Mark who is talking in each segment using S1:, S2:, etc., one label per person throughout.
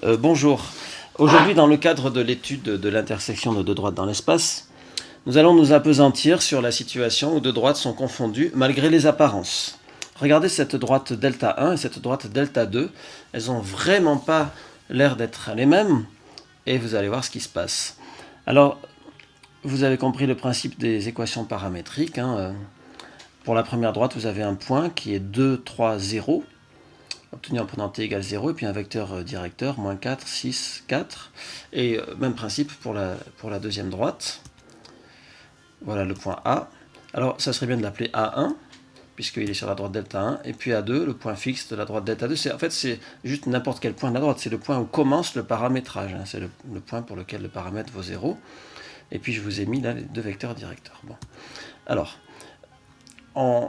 S1: Bonjour. Aujourd'hui, dans le cadre de l'étude de l'intersection de deux droites dans l'espace, nous allons nous appesantir sur la situation où deux droites sont confondues malgré les apparences. Regardez cette droite delta 1 et cette droite delta 2. Elles n'ont vraiment pas l'air d'être les mêmes et vous allez voir ce qui se passe. Alors, vous avez compris le principe des équations paramétriques. Pour la première droite, vous avez un point qui est 2, 3, 0. Obtenu en prenant t égale 0, et puis un vecteur directeur, moins 4, 6, 4. Et même principe pour la deuxième droite. Voilà le point A. Alors, ça serait bien de l'appeler A1, puisqu'il est sur la droite delta 1. Et puis A2, le point fixe de la droite delta 2. En fait, c'est juste n'importe quel point de la droite. C'est le point où commence le paramétrage. C'est le point pour lequel le paramètre vaut 0. Et puis, je vous ai mis là les deux vecteurs directeurs. Bon. Alors,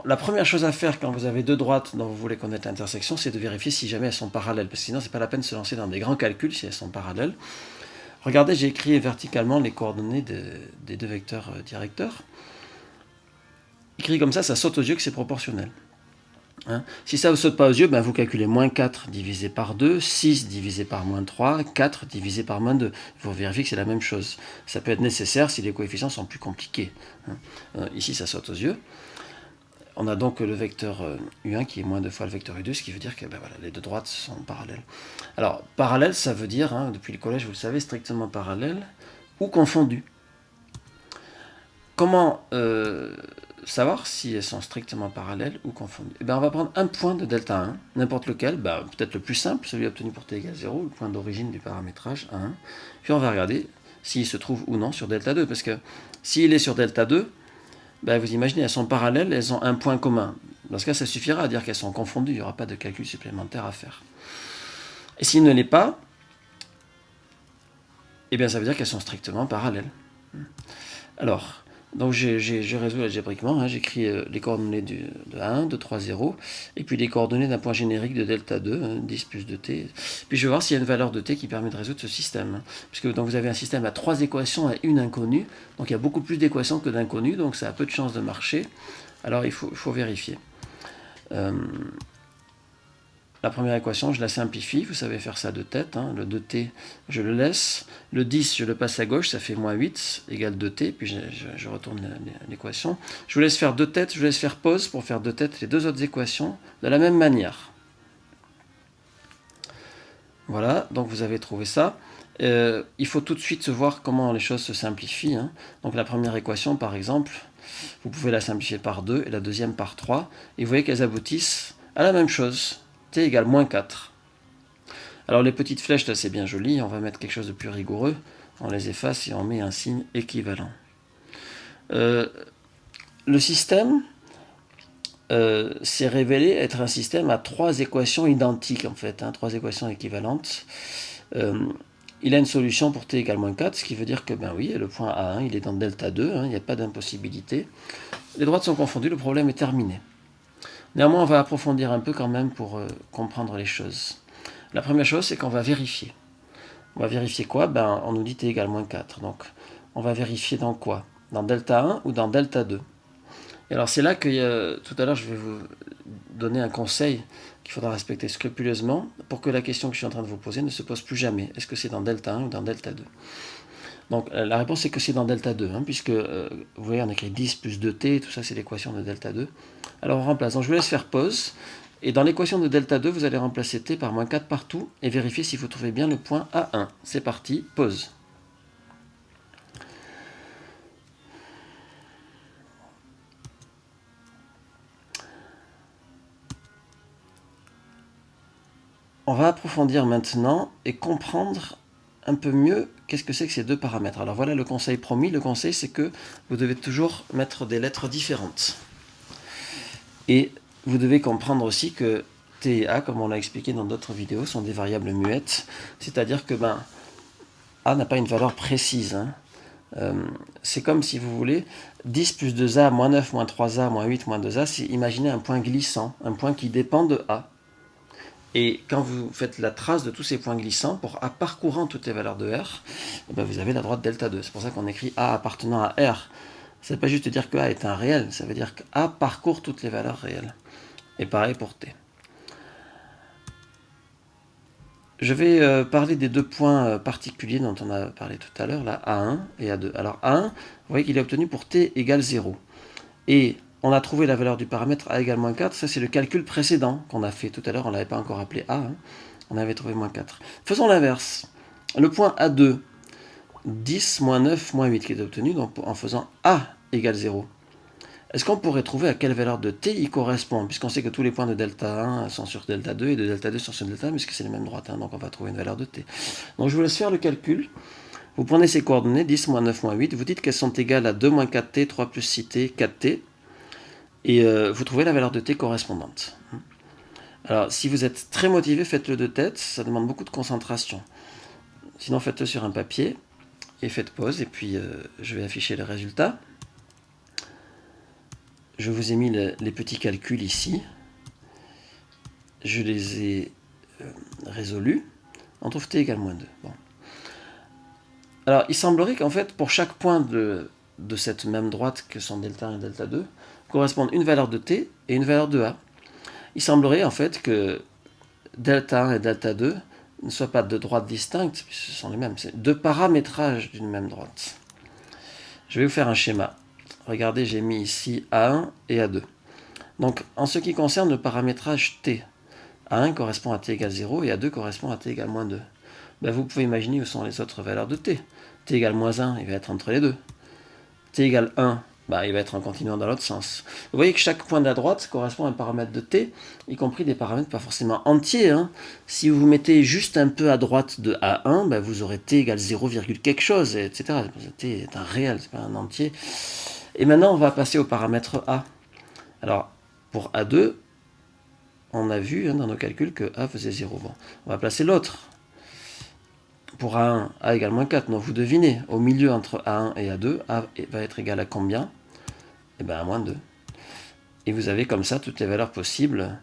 S1: la première chose à faire quand vous avez deux droites dont vous voulez connaître l'intersection, c'est de vérifier si jamais elles sont parallèles, parce que sinon c'est pas la peine de se lancer dans des grands calculs si elles sont parallèles. Regardez, j'ai écrit verticalement les coordonnées des deux vecteurs directeurs. Écrit comme ça saute aux yeux que c'est proportionnel. Si ça ne vous saute pas aux yeux, vous calculez moins 4 divisé par 2, 6 divisé par moins 3, 4 divisé par moins 2. Vous vérifiez que c'est la même chose. Ça peut être nécessaire si les coefficients sont plus compliqués. Ici, ça saute aux yeux. On a donc le vecteur U1 qui est moins 2 fois le vecteur U2, ce qui veut dire que voilà, les deux droites sont parallèles. Alors, parallèle, ça veut dire, depuis le collège, vous le savez, strictement parallèle ou confondu. Comment savoir si elles sont strictement parallèles ou confondues? On va prendre un point de delta 1, n'importe lequel, peut-être le plus simple, celui obtenu pour t égale 0, le point d'origine du paramétrage 1. Puis on va regarder s'il se trouve ou non sur delta 2, parce que s'il est sur delta 2, vous imaginez, elles sont parallèles, elles ont un point commun. Dans ce cas, ça suffira à dire qu'elles sont confondues, il n'y aura pas de calcul supplémentaire à faire. Et s'il ne l'est pas, ça veut dire qu'elles sont strictement parallèles. Alors, donc je résous algébriquement, j'écris les coordonnées de 1, de 3, 0, et puis les coordonnées d'un point générique de delta 2, 10 plus 2t. Puis je vais voir s'il y a une valeur de t qui permet de résoudre ce système. Puisque donc, vous avez un système à 3 équations et une inconnue, donc il y a beaucoup plus d'équations que d'inconnues, donc ça a peu de chances de marcher. Alors il faut vérifier. La première équation, je la simplifie, vous savez faire ça de tête, le 2t, je le laisse, le 10, je le passe à gauche, ça fait moins 8, égale 2t, puis je retourne l'équation. Je vous laisse faire de tête, je vous laisse faire pause pour faire de tête les deux autres équations de la même manière. Voilà, donc vous avez trouvé ça. Il faut tout de suite voir comment les choses se simplifient. Donc la première équation, par exemple, vous pouvez la simplifier par 2 et la deuxième par 3, et vous voyez qu'elles aboutissent à la même chose. T égale moins 4. Alors les petites flèches là c'est bien joli, on va mettre quelque chose de plus rigoureux, on les efface et on met un signe équivalent. Le système s'est révélé être un système à 3 équations identiques en fait, 3 équations équivalentes. Il a une solution pour t égale moins 4, ce qui veut dire que oui, le point A1 il est dans delta 2, il n'y a pas d'impossibilité. Les droites sont confondues, le problème est terminé. Néanmoins, on va approfondir un peu quand même pour comprendre les choses. La première chose, c'est qu'on va vérifier. On va vérifier quoi? On nous dit t égale moins 4. Donc, on va vérifier dans quoi? Dans delta 1 ou dans delta 2? Et alors, c'est là que tout à l'heure, je vais vous donner un conseil qu'il faudra respecter scrupuleusement pour que la question que je suis en train de vous poser ne se pose plus jamais. Est-ce que c'est dans delta 1 ou dans delta 2? Donc la réponse c'est que c'est dans delta 2, puisque vous voyez on écrit 10 plus 2t, tout ça c'est l'équation de delta 2. Alors on remplace, donc je vous laisse faire pause, et dans l'équation de delta 2 vous allez remplacer t par moins 4 partout, et vérifier si vous trouvez bien le point A1. C'est parti, pause. On va approfondir maintenant et comprendre un peu mieux qu'est-ce que c'est que ces deux paramètres. Alors voilà le conseil promis. Le conseil, c'est que vous devez toujours mettre des lettres différentes. Et vous devez comprendre aussi que t et a, comme on l'a expliqué dans d'autres vidéos, sont des variables muettes. C'est-à-dire que a n'a pas une valeur précise. C'est comme si vous voulez 10 plus 2a, moins 9, moins 3a, moins 8, moins 2a, c'est imaginer un point glissant, un point qui dépend de a. Et quand vous faites la trace de tous ces points glissants, A parcourant toutes les valeurs de R, vous avez la droite delta 2. C'est pour ça qu'on écrit A appartenant à R. Ça ne veut pas juste dire que A est un réel, ça veut dire que A parcourt toutes les valeurs réelles. Et pareil pour T. Je vais parler des deux points particuliers dont on a parlé tout à l'heure, là, A1 et A2. Alors A1, vous voyez qu'il est obtenu pour t égale 0. Et on a trouvé la valeur du paramètre A égale moins 4, ça c'est le calcul précédent qu'on a fait tout à l'heure, on ne l'avait pas encore appelé A, hein. On avait trouvé moins 4. Faisons l'inverse. Le point A2, 10, moins 9, moins 8 qui est obtenu donc en faisant A égale 0. Est-ce qu'on pourrait trouver à quelle valeur de t il correspond? Puisqu'on sait que tous les points de delta 1 sont sur delta 2 et de delta 2 sont sur delta 1, puisque c'est les mêmes droites, hein, donc on va trouver une valeur de t. Donc je vous laisse faire le calcul. Vous prenez ces coordonnées, 10, moins 9, moins 8, vous dites qu'elles sont égales à 2 moins 4t, 3 plus 6t, 4t, et vous trouvez la valeur de t correspondante. Alors si vous êtes très motivé, faites-le de tête, ça demande beaucoup de concentration. Sinon faites-le sur un papier, et faites pause, et puis je vais afficher le résultat. Je vous ai mis les petits calculs ici. Je les ai résolus. On trouve t égale moins 2. Bon. Alors, il semblerait qu'en fait, pour chaque point de cette même droite que sont delta 1 et delta 2, correspondent une valeur de t et une valeur de a. Il semblerait en fait que delta 1 et delta 2 ne soient pas de droites distinctes, puisque ce sont les mêmes. C'est deux paramétrages d'une même droite. Je vais vous faire un schéma. Regardez, j'ai mis ici A1 et A2. Donc, en ce qui concerne le paramétrage t, A1 correspond à t égale 0 et A2 correspond à t égale moins 2. Ben, vous pouvez imaginer où sont les autres valeurs de t. T égale moins 1, il va être entre les deux. T égale 1, ben, il va être en continuant dans l'autre sens. Vous voyez que chaque point de la droite correspond à un paramètre de t, y compris des paramètres pas forcément entiers, hein. Si vous vous mettez juste un peu à droite de A1, ben, vous aurez t égale 0, quelque chose, etc. T est un réel, c'est pas un entier. Et maintenant, on va passer au paramètre A. Alors, pour A2, on a vu dans nos calculs que A faisait 0. Bon, on va placer l'autre. Pour A1, A égale moins 4. Donc, vous devinez, au milieu entre A1 et A2, A va être égal à combien? Eh bien, à moins 2. Et vous avez comme ça toutes les valeurs possibles.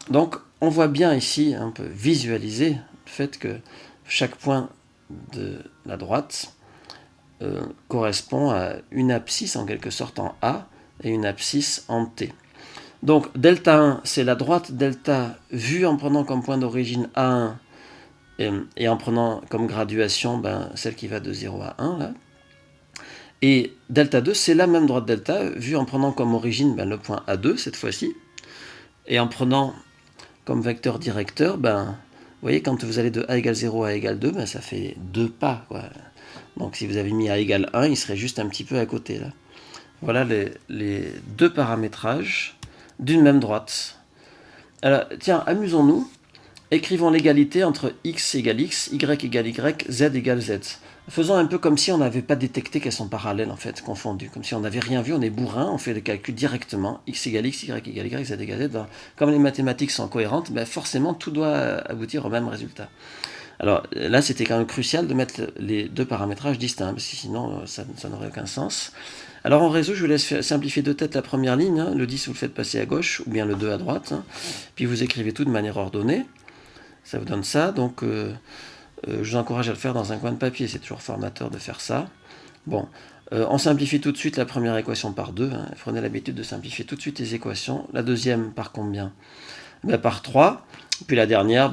S1: Donc, on voit bien ici, on peut visualiser le fait que chaque point de la droite correspond à une abscisse en quelque sorte en A et une abscisse en T. Donc delta 1, c'est la droite delta vue en prenant comme point d'origine A1 et en prenant comme graduation celle qui va de 0 à 1. Là. Et delta 2, c'est la même droite delta vue en prenant comme origine le point A2 cette fois-ci. Et en prenant comme vecteur directeur, vous voyez, quand vous allez de A égale 0 à A égale 2, ça fait 2 pas, quoi. Donc si vous avez mis A égale 1, il serait juste un petit peu à côté. Là. Voilà les deux paramétrages d'une même droite. Alors, tiens, amusons-nous. Écrivons l'égalité entre x égale x, y égale y, z égale z. Faisons un peu comme si on n'avait pas détecté qu'elles sont parallèles, en fait, confondues. Comme si on n'avait rien vu, on est bourrin, on fait le calcul directement. X égale x, y égale y, z égale z. Comme les mathématiques sont cohérentes, forcément, tout doit aboutir au même résultat. Alors là, c'était quand même crucial de mettre les deux paramétrages distincts, parce que sinon, ça n'aurait aucun sens. Alors en réseau, je vous laisse simplifier de tête la première ligne. Hein. Le 10, vous le faites passer à gauche, ou bien le 2 à droite. Hein. Puis vous écrivez tout de manière ordonnée. Ça vous donne ça. Donc, je vous encourage à le faire dans un coin de papier. C'est toujours formateur de faire ça. Bon, on simplifie tout de suite la première équation par 2. Hein. Prenez l'habitude de simplifier tout de suite les équations. La deuxième par combien? Par 3. Puis la dernière,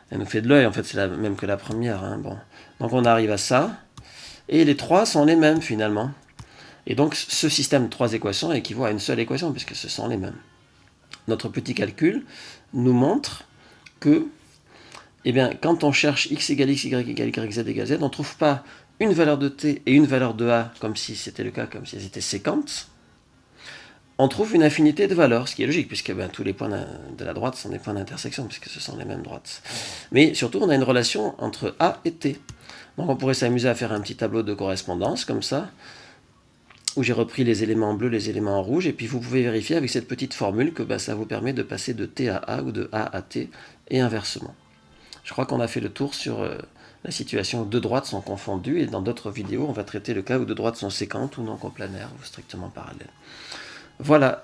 S1: elle nous fait de l'œil, en fait, c'est la même que la première. Hein. Bon. Donc on arrive à ça. Et les trois sont les mêmes, finalement. Et donc ce système de 3 équations équivaut à une seule équation, puisque ce sont les mêmes. Notre petit calcul nous montre que, quand on cherche x égale x, y égale y, z égale z, on ne trouve pas une valeur de t et une valeur de a, comme si c'était le cas, comme si elles étaient séquentes. On trouve une infinité de valeurs, ce qui est logique, puisque tous les points de la droite sont des points d'intersection, puisque ce sont les mêmes droites. Mais surtout, on a une relation entre A et T. Donc on pourrait s'amuser à faire un petit tableau de correspondance, comme ça, où j'ai repris les éléments en bleu, les éléments en rouge, et puis vous pouvez vérifier avec cette petite formule que ça vous permet de passer de T à A ou de A à T, et inversement. Je crois qu'on a fait le tour sur la situation où deux droites sont confondues, et dans d'autres vidéos, on va traiter le cas où deux droites sont séquentes ou non coplanaires, ou strictement parallèles. Voilà,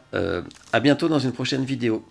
S1: à bientôt dans une prochaine vidéo.